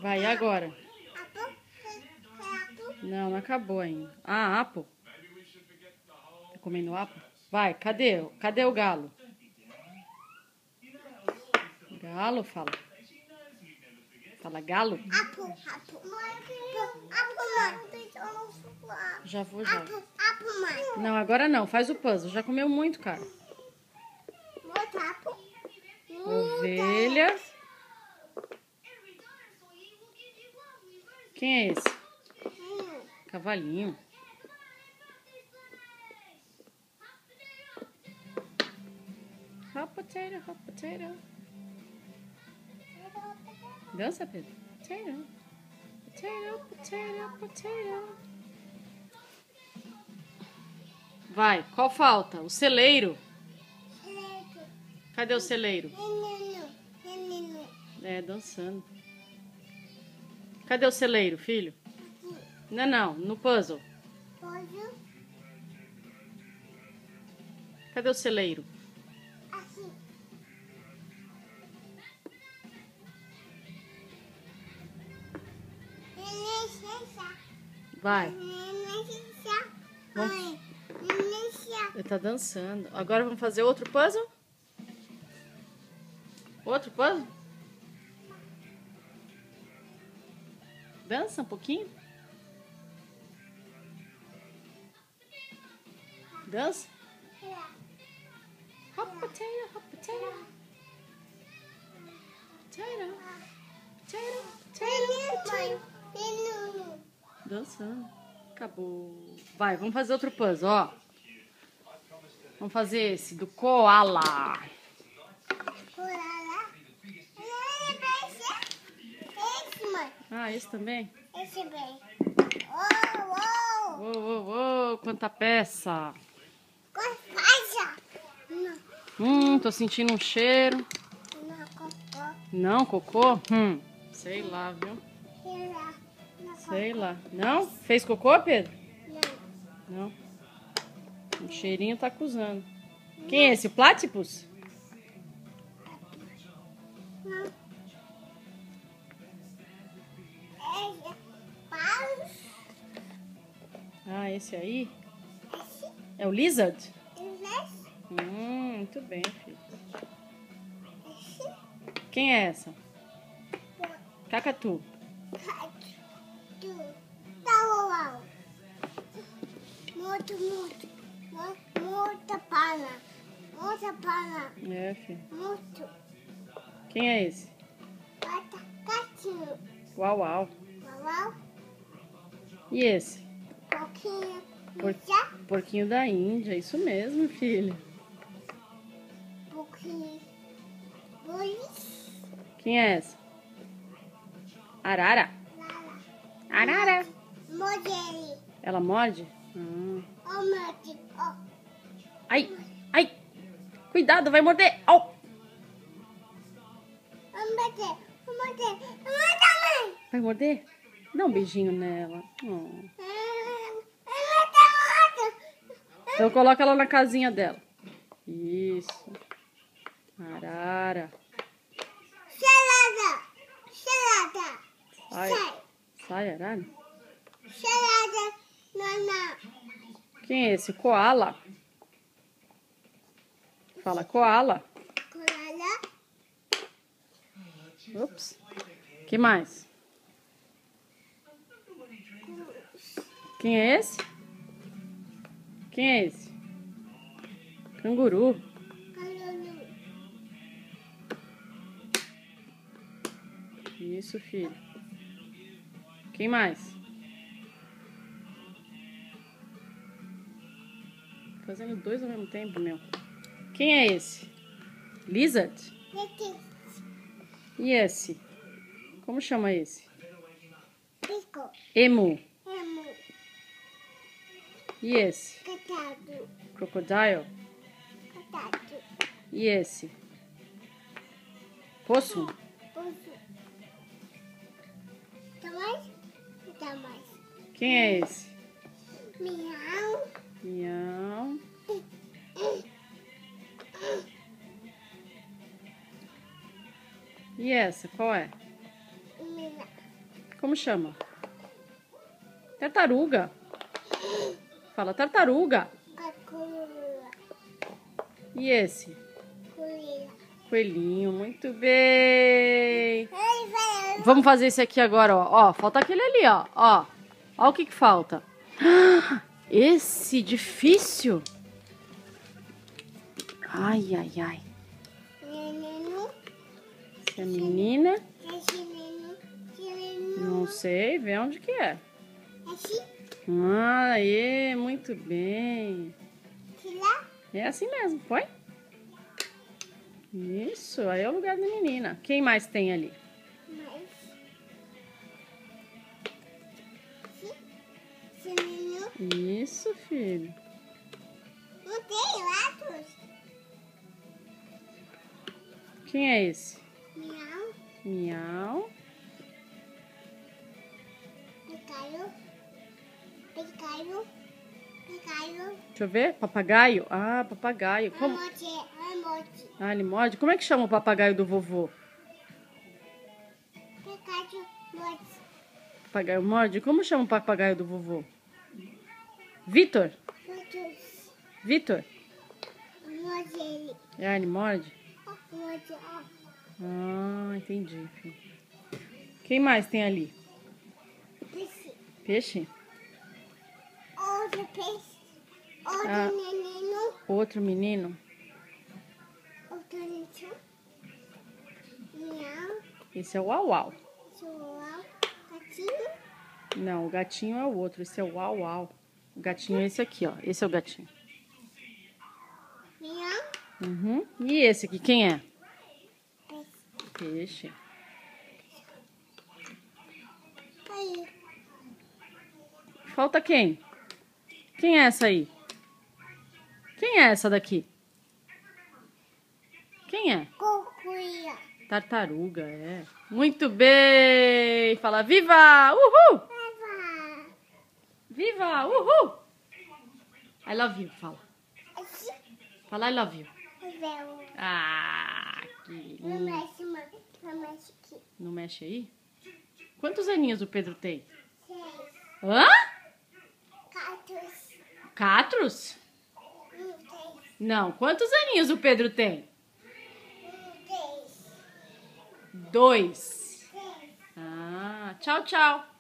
Vai, e agora? Apple. Não, não acabou ainda. Ah, Apple. Tá comendo Apple? Vai, cadê? Cadê o galo? Galo, fala. Fala galo. Apple. Já vou, já. Apple, mãe. Não, agora não. Faz o puzzle. Já comeu muito, cara. Bota Apple. Ovelha. Quem é esse? Cavalinho. Hot potato, hot potato. Dança, Pedro. Potato. Potato, potato, potato. Vai, qual falta? O celeiro. Cadê o celeiro? Menino. É, dançando. Cadê o celeiro, filho? Não, não, no puzzle. Pode? Cadê o celeiro? Assim. Vai. Ele tá dançando. Agora vamos fazer outro puzzle? Outro puzzle? Dança um pouquinho. Dança. Hot potato, hot potato. Potato. Potato, potato. Dançando. Acabou. Vai, vamos fazer outro puzzle, ó. Vamos fazer esse do koala. Esse, mãe. Ah, esse também? Esse bem. Uou, uou, uou, quanta peça. Tô sentindo um cheiro. Não, cocô? Sei lá, viu? Sei lá. Não? Fez cocô, Pedro? Não. O cheirinho tá acusando. Quem é esse? O Platypus? Ah, esse aí? É o Lizard? Muito bem, filho. Quem é essa? Cacatu. Muita pana. É, filho. Muito. Quem é esse? Gatinho. Uau, uau. Uau. E esse? Pouquinho. Porquinho da Índia. Isso mesmo, filho. Pouquinho. Quem é essa? Arara. Arara. Morde ele. Ela morde? Morde. Ai, ai. Cuidado, vai morder. Au. Vai morder? Dá um beijinho nela. Então coloca ela na casinha dela. Isso. Arara. Salada. Sai, arara. Salada. Nana. Quem é esse? Koala. Fala koala. Colada. Ops. Que mais? Quem é esse? Quem é esse? Canguru. Isso, filho. Quem mais? Fazendo dois ao mesmo tempo, meu. Quem é esse? Lizard? E esse? Como chama esse? Pico. Emu. Emo. E esse? Catado. Crocodile. Catado. E esse? Possum. Tá mais? Quem é esse? Miau. Miau. E essa, qual é? Como chama? Tartaruga. Fala tartaruga. E esse? Coelhinho, muito bem. Vamos fazer esse aqui agora, ó. Ó, falta aquele ali, ó. Ó, ó o que que falta. Esse difícil. Ai, ai, ai. Essa é a menina. Não sei, vê onde que é. Ah, é, muito bem. É assim mesmo, foi? Isso, aí é o lugar da menina. Quem mais tem ali? Isso, filho. Não tem lados? Quem é esse? Miau. Miau. Picaio. Picaio. Picaio. Deixa eu ver. Papagaio? Ah, papagaio. Como? Emoji. Ah, ele morde. Como é que chama o papagaio do vovô? Picaio. Emoji. Papagaio morde? Como chama o papagaio do vovô? Vitor? Fotos. Vitor? Emoji ele. Ah, ele morde? Emoji, ó. Ah, entendi, filho. Quem mais tem ali? Peixe. Peixe? Outro peixe. Outro Ah. menino. Outro menino? Outro menino. Miau. Esse é o Uau Uau. João. Gatinho. Não, o gatinho é o outro. Esse é o Uau Uau. O gatinho é esse aqui, ó. Esse é o gatinho. Miau. Uhum. E esse aqui, quem é? Peixe. Peixe. Aí. Falta quem? Quem é essa aí? Quem é essa daqui? Quem é? Cocuia. Tartaruga, é. Muito bem! Fala viva! Uhul! Leva. Viva! Uhul! I love you, fala. Assim. Fala I love you. Véu. Ah, que Não lindo. mexe, mãe. Não mexe aqui. Não mexe aí? Quantos aninhos o Pedro tem? 6. Hã? 4. Catros? 3. Não, quantos aninhos o Pedro tem? 3. 2. 3. Ah, tchau, tchau.